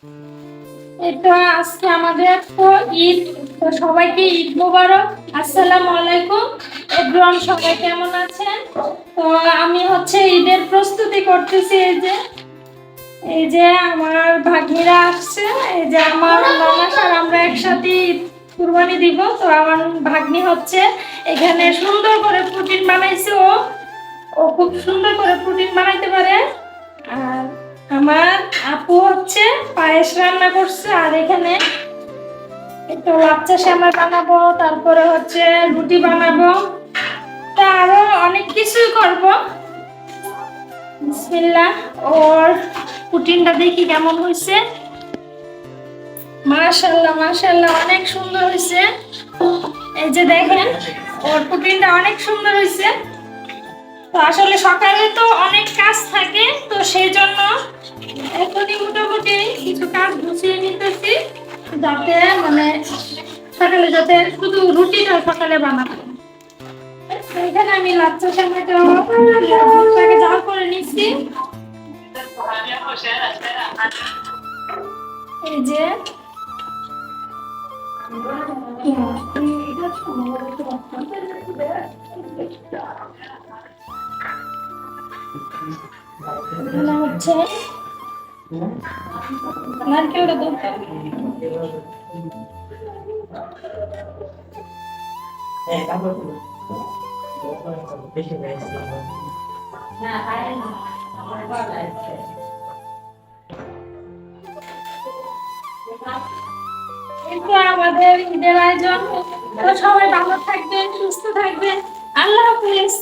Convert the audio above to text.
এটা আজকে আমাদের তো ঈদ, তো সবাইকে ঈদ মোবারক। আসসালামু আলাইকুম এভরিওয়ান, সবাই কেমন আছেন? তো আমি ঈদের প্রস্তুতি করতেছি। এই যে আমার ভাগ্নিরা আসছে, এই যে আমার ননাস আর আমরা একসাথে ঈদ কুরবানি দিব। তো আমার ভাগ্নি এখানে সুন্দর করে প্রোটিন বানাইছে। ও ও খুব সুন্দর করে প্রোটিন বানাইতে পারে। আর আমার আপু পায়েস রান্না করছে। আর এখানে একটু লাচ্চা সেমাই বানাবো, তারপরে রুটি বানাবো, তা আরো অনেক কিছুই করব। বিসমিল্লাহ। ওর প্রোটিনটা দেখি কেমন হয়েছে। মাশাআল্লাহ মাশাআল্লাহ, অনেক সুন্দর হয়েছে। এই যে দেখেন, ওর প্রোটিনটা অনেক সুন্দর হয়েছে। তো আসলে সকালে তো অনেক কাজ থাকে, তো সেই জন্য এখনই মোটামুটি কিছু কাজ গুছিয়ে নিতেছি, যাতে সকালে যাতে শুধু রুটিটা সকালে বানাবো। এখানে আমি লাচ্চা সেমাইটাকে জাল করে নিচ্ছি। এই যে নারকেলটা দরকার। আমাদের ঈদের আয়োজন। তো সবাই ভালো থাকবেন, সুস্থ থাকবেন। আল্লাহ হাফেজ।